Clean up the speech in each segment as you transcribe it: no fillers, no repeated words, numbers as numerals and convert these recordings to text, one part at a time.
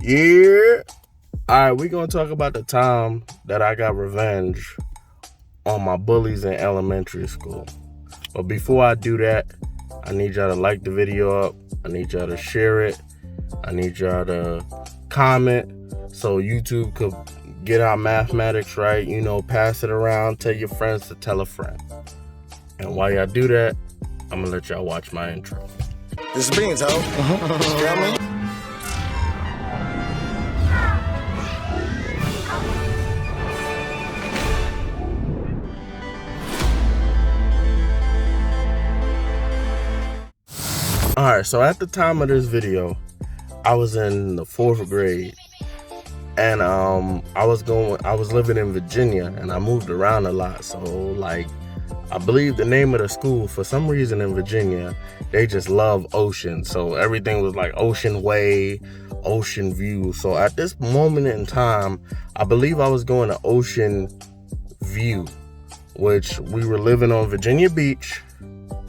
Yeah. Alright, we're gonna talk about the time that I got revenge on my bullies in elementary school. But before I do that, I need y'all to like the video up. I need y'all to share it. I need y'all to comment so YouTube could get our mathematics right. Pass it around, tell your friends to tell a friend. And while y'all do that, I'm gonna let y'all watch my intro. ItzBeanz, ho. Feel me? Alright, so at the time of this video, I was in the 4th grade. And I was living in Virginia, and I moved around a lot. So I believe the name of the school, for some reason in Virginia, they just love ocean. So everything was like Ocean Way, Ocean View. So at this moment in time, I believe I was going to Ocean View, which we were living on Virginia Beach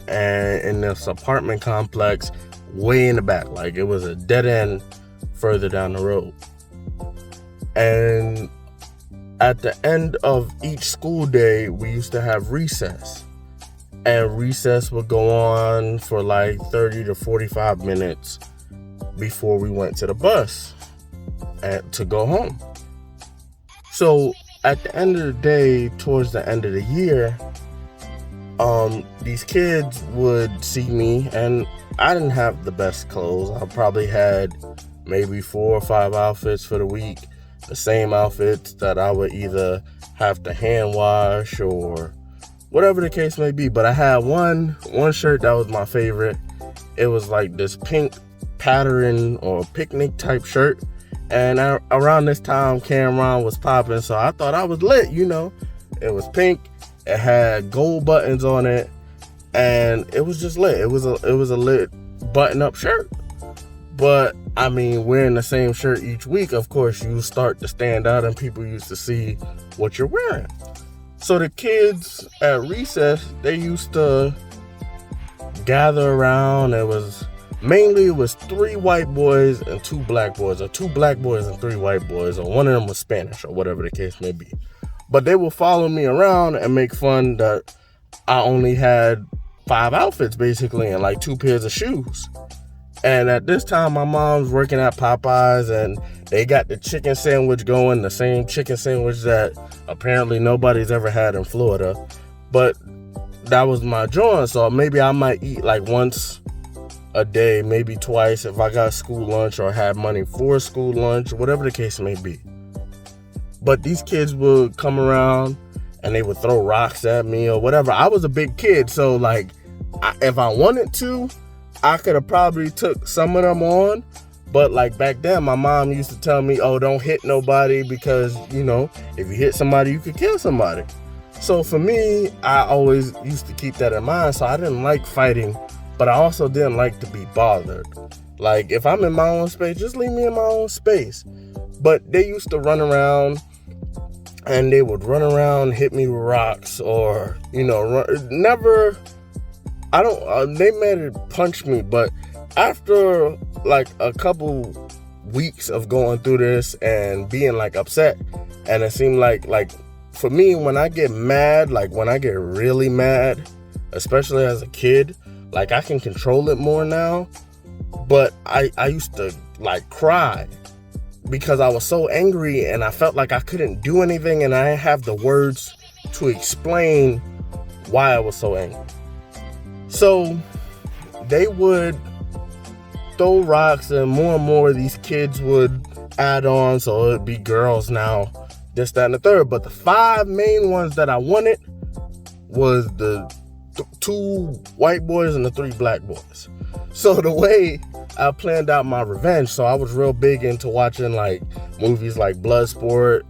and in this apartment complex way in the back. Like it was a dead end further down the road. And at the end of each school day, we used to have recess. And recess would go on for like 30 to 45 minutes before we went to the bus to go home. So at the end of the day, towards the end of the year, these kids would see me, and I didn't have the best clothes. I probably had maybe 4 or 5 outfits for the week. The same outfits that I would either have to hand wash or whatever the case may be. But I had one shirt that was my favorite. It was like this pink pattern or picnic type shirt. And around this time, Cameron was popping, so I thought I was lit, It was pink. It had gold buttons on it, and it was just lit. It was a lit button-up shirt. But I mean, wearing the same shirt each week, of course, you start to stand out and people used to see what you're wearing. So the kids at recess, they used to gather around. It was 3 white boys and 2 black boys, or 2 black boys and 3 white boys, or one of them was Spanish, or whatever the case may be. But they would follow me around and make fun that I only had 5 outfits basically and like 2 pairs of shoes. And at this time, my mom's working at Popeyes, and they got the chicken sandwich going, the same chicken sandwich that apparently nobody's ever had in Florida. But that was my joint, so maybe I might eat like once a day, maybe twice if I got school lunch or had money for school lunch, whatever the case may be. But these kids would come around and they would throw rocks at me or whatever. I was a big kid, so if I wanted to, I could have probably took some of them on, but back then my mom used to tell me, oh, don't hit nobody because, if you hit somebody, you could kill somebody. So for me, I always used to keep that in mind. So I didn't like fighting, but I also didn't like to be bothered. Like if I'm in my own space, just leave me in my own space. But they used to run around and they would run around, hit me with rocks or, never... they made it punch me, but after a couple weeks of going through this and being upset, and it seemed like for me, when I get mad, when I get really mad, especially as a kid, I can control it more now. But I used to cry because I was so angry and I felt like I couldn't do anything and I didn't have the words to explain why I was so angry. So they would throw rocks and more of these kids would add on. So it'd be girls now, this, that, and the third. But the 5 main ones that I wanted was the 2 white boys and the 3 black boys. So the way I planned out my revenge, so I was real big into watching movies like Bloodsport,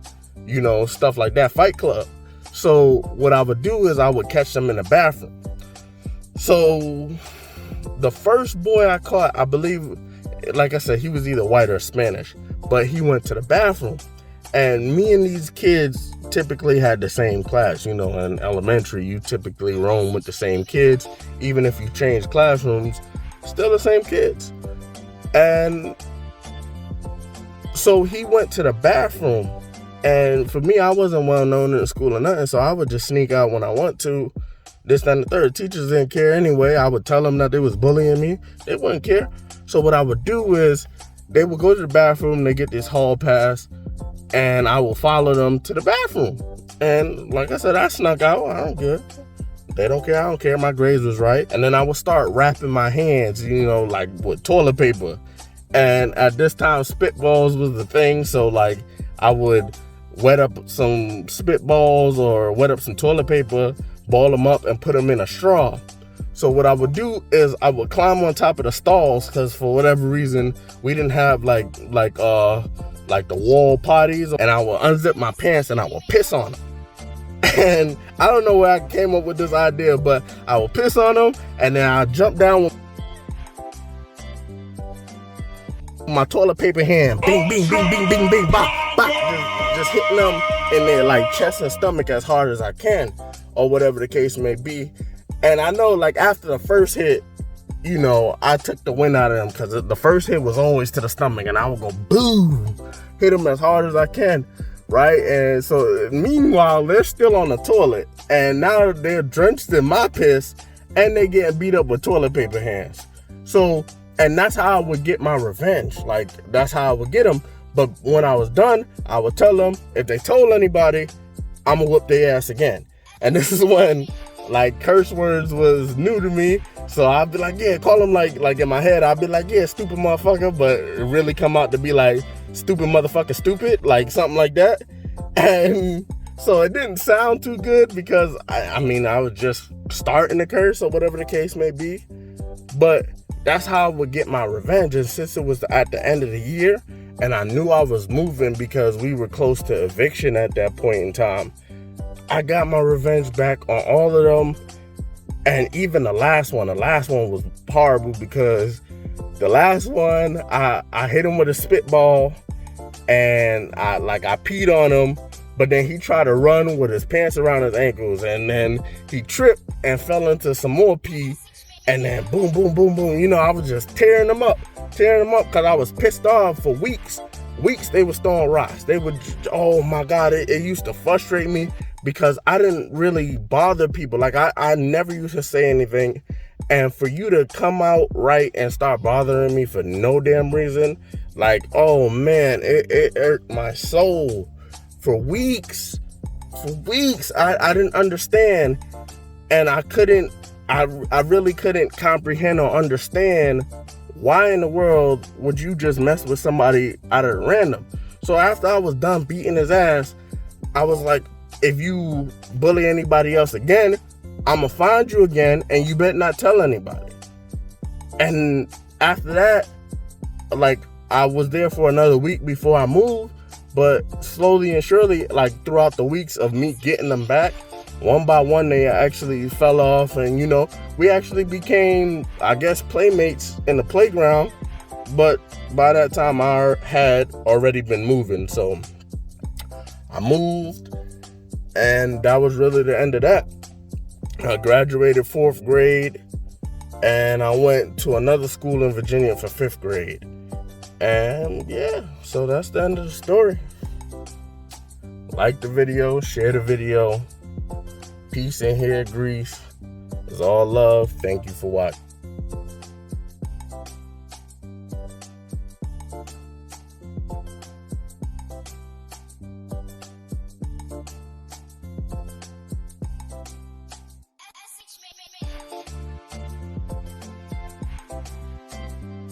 stuff like that, Fight Club. So what I would do is I would catch them in the bathroom. So the first boy I caught, I believe, like I said, he was either white or Spanish, but he went to the bathroom. And me and these kids typically had the same class. In elementary, you typically roam with the same kids. Even if you change classrooms, still the same kids. And So he went to the bathroom, and for me, I wasn't well known in the school or nothing, so I would just sneak out when I want to. This, that, and the third. Teachers didn't care anyway. I would tell them that they was bullying me. They wouldn't care. So what I would do is they would go to the bathroom, they get this hall pass, and I will follow them to the bathroom. And like I said, I snuck out. I don't care. They don't care. I don't care. My grades was right. And then I would start wrapping my hands, like with toilet paper. And at this time, spitballs was the thing. So like I would wet up some spitballs or wet up some toilet paper, ball them up and put them in a straw. So what I would do is I would climb on top of the stalls, because for whatever reason we didn't have like the wall potties, and I would unzip my pants and I would piss on them. And I don't know where I came up with this idea, but I would piss on them and then I'd jump down with my toilet paper hand, bing, bing, bing, bing, bing, bing, bop, bop, just hitting them in their like chest and stomach as hard as I can, or whatever the case may be. And I know like after the first hit, I took the wind out of them, because the first hit was always to the stomach, and I would go boom, hit them as hard as I can, right? And so meanwhile, they're still on the toilet, and now they're drenched in my piss, and they getting beat up with toilet paper hands. So, and that's how I would get my revenge. Like, that's how I would get them. But when I was done, I would tell them, if they told anybody, I'm gonna whoop their ass again. And this is when like curse words was new to me. So I'd be like, yeah, call them like in my head, I'd be like, yeah, stupid motherfucker, but it really come out to be like stupid motherfucker stupid, like something like that. And so it didn't sound too good, because I was just starting to curse or whatever the case may be. But that's how I would get my revenge. And since it was at the end of the year and I knew I was moving because we were close to eviction at that point in time, I got my revenge back on all of them. And even the last one was horrible, because the last one, I hit him with a spitball and I peed on him, but then he tried to run with his pants around his ankles, and then he tripped and fell into some more pee, and then boom, boom, boom, boom. I was just tearing them up because I was pissed off for weeks. They were throwing rocks. They would, oh my God, it used to frustrate me, because I didn't really bother people. Like I never used to say anything. And for you to come out right and start bothering me for no damn reason, like, oh man, it hurt my soul for weeks. I didn't understand. And I really couldn't comprehend or understand why in the world would you just mess with somebody out of random. So after I was done beating his ass, I was like, if you bully anybody else again, I'm gonna find you again, and you better not tell anybody. And after that, like, I was there for another week before I moved, but slowly and surely, like throughout the weeks of me getting them back, one by one, they actually fell off, and we actually became, I guess, playmates in the playground. But by that time, I had already been moving, so I moved, and that was really the end of that. I graduated 4th grade, and I went to another school in Virginia for 5th grade. And yeah, so that's the end of the story. Like the video, share the video. Peace in here, Greece. It's all love. Thank you for watching.